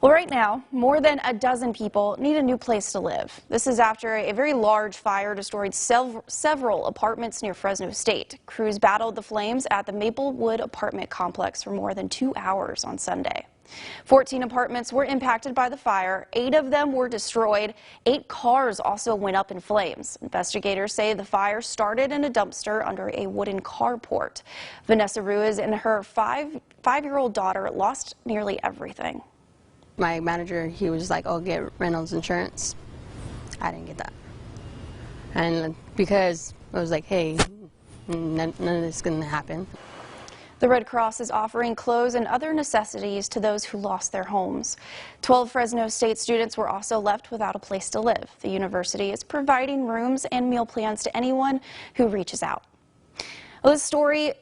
Well, right now, more than a dozen people need a new place to live. This is after a very large fire destroyed several apartments near Fresno State. Crews battled the flames at the Maplewood apartment complex for more than 2 hours on Sunday. 14 apartments were impacted by the fire. 8 of them were destroyed. 8 cars also went up in flames. Investigators say the fire started in a dumpster under a wooden carport. Vanessa Ruiz and her five-year-old daughter lost nearly everything. My manager, he was like, oh, get Reynolds insurance. I didn't get that. And because I was like, hey, none of this is going to happen. The Red Cross is offering clothes and other necessities to those who lost their homes. 12 Fresno State students were also left without a place to live. The university is providing rooms and meal plans to anyone who reaches out. Well, this story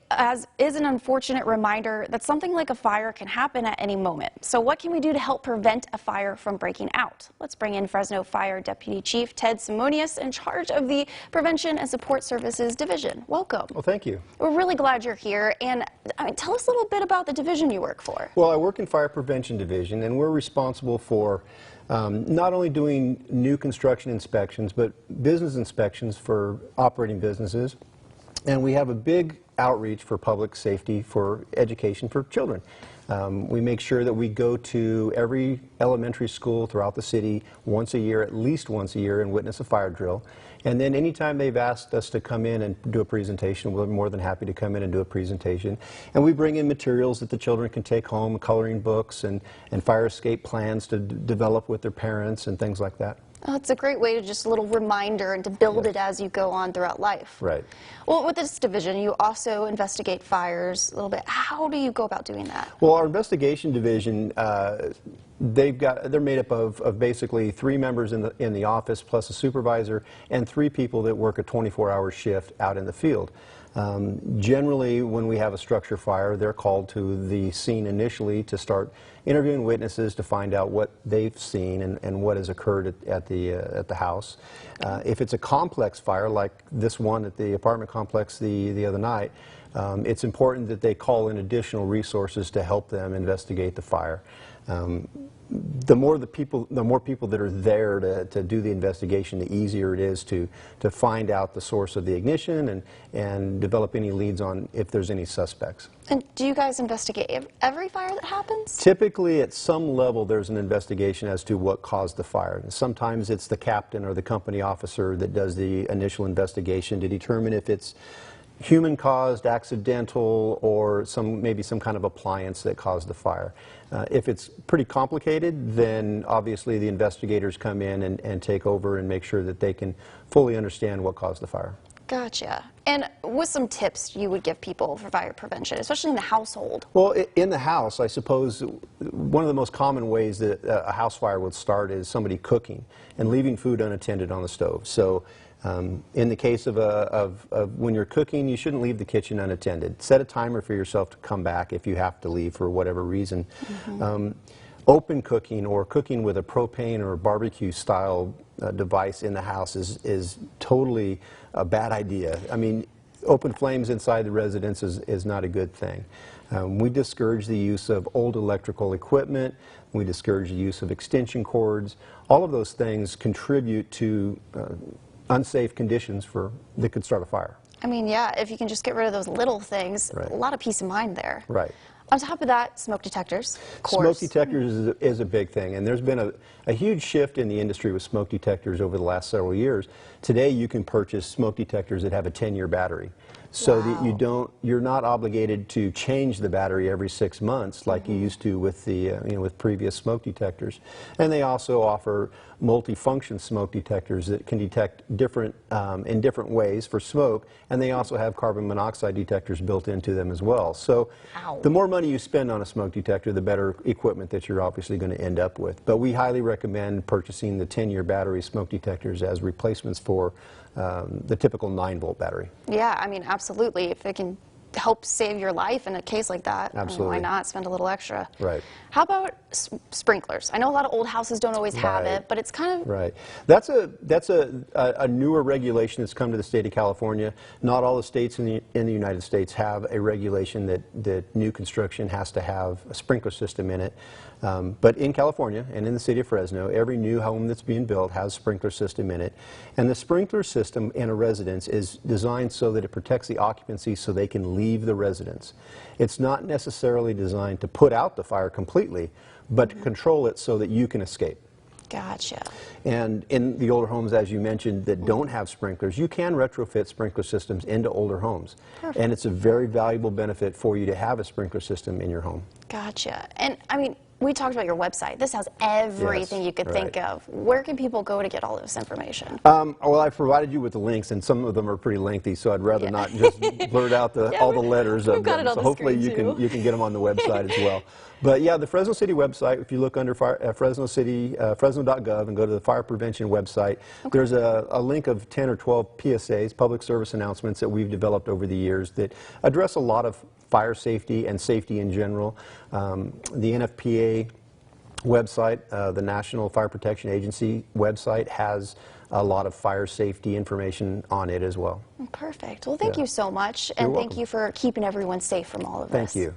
is an unfortunate reminder that something like a fire can happen at any moment. So what can we do to help prevent a fire from breaking out? Let's bring in Fresno Fire Deputy Chief Ted Simonius, in charge of the Prevention and Support Services Division. Welcome. Well, thank you. We're really glad you're here. And tell us a little bit about the division you work for. Well, I work in Fire Prevention Division, and we're responsible for not only doing new construction inspections, but business inspections for operating businesses. And we have a big outreach for public safety, for education for children. We make sure that we go to every elementary school throughout the city once a year, at least once a year, and witness a fire drill. And then anytime they've asked us to come in and do a presentation, we're more than happy to come in and do a presentation. And we bring in materials that the children can take home, coloring books and fire escape plans to develop with their parents and things like that. Oh, it's a great way to just a little reminder and to build it as you go on throughout life. Right. Well, with this division, you also investigate fires a little bit. How do you go about doing that? Well, our investigation division, they're made up of basically 3 members in the office plus a supervisor and 3 people that work a 24-hour shift out in the field. Generally, when we have a structure fire, they're called to the scene initially to start interviewing witnesses to find out what they've seen and what has occurred at the house. If it's a complex fire like this one at the apartment complex the other night, it's important that they call in additional resources to help them investigate the fire. The more people that are there to do the investigation, the easier it is to find out the source of the ignition and develop any leads on if there's any suspects. And do you guys investigate every fire that happens? Typically, at some level, there's an investigation as to what caused the fire. And sometimes it's the captain or the company officer that does the initial investigation to determine if it's human-caused, accidental, or maybe some kind of appliance that caused the fire. If it's pretty complicated, then obviously the investigators come in and take over and make sure that they can fully understand what caused the fire. Gotcha. And with some tips you would give people for fire prevention, especially in the household? Well, in the house, I suppose one of the most common ways that a house fire would start is somebody cooking and leaving food unattended on the stove. So in the case of when you're cooking, you shouldn't leave the kitchen unattended. Set a timer for yourself to come back if you have to leave for whatever reason. Open cooking or cooking with a propane or barbecue style device in the house is totally a bad idea. I mean, open flames inside the residence is not a good thing. We discourage the use of old electrical equipment. We discourage the use of extension cords. All of those things contribute to unsafe conditions that could start a fire. I mean, yeah, if you can just get rid of those little things, Right. A lot of peace of mind there. Right. On top of that, smoke detectors, of course. Smoke detectors is a big thing, and there's been a huge shift in the industry with smoke detectors over the last several years. Today, you can purchase smoke detectors that have a 10-year battery, so that you're not obligated to change the battery every 6 months like you used to with the with previous smoke detectors. And they also offer multi-function smoke detectors that can detect in different ways for smoke, and they also have carbon monoxide detectors built into them as well. So the more money you spend on a smoke detector, the better equipment that you're obviously going to end up with. But we highly recommend purchasing the 10-year battery smoke detectors as replacements for the typical 9-volt battery. Yeah, I mean, absolutely. If it can help save your life in a case like that, absolutely. I mean, why not spend a little extra? Right. How about sprinklers? I know a lot of old houses don't always have it, but it's kind of... Right. That's a newer regulation that's come to the state of California. Not all the states in the United States have a regulation that new construction has to have a sprinkler system in it. But in California and in the city of Fresno, every new home that's being built has a sprinkler system in it. And the sprinkler system in a residence is designed so that it protects the occupancy so they can leave the residence. It's not necessarily designed to put out the fire completely, but to control it so that you can escape. Gotcha. And in the older homes, as you mentioned, that don't have sprinklers, you can retrofit sprinkler systems into older homes. Perfect. And it's a very valuable benefit for you to have a sprinkler system in your home. Gotcha. And I mean, we talked about your website. This has everything Yes, you could right. think of. Where can people go to get all this information? Well, I've provided you with the links, and some of them are pretty lengthy, so I'd rather not just blurt out all the letters of got them. it on So the hopefully screen, you can get them on the website as well. But yeah, the Fresno City website, if you look under Fresno City, fresno.gov, and go to the fire prevention website, there's a link of 10 or 12 PSAs, public service announcements, that we've developed over the years that address a lot of fire safety and safety in general. The NFPA website, the National Fire Protection Agency website, has a lot of fire safety information on it as well. Perfect. Well, thank you so much, You're and thank welcome. you for keeping everyone safe from all of this. Thank you.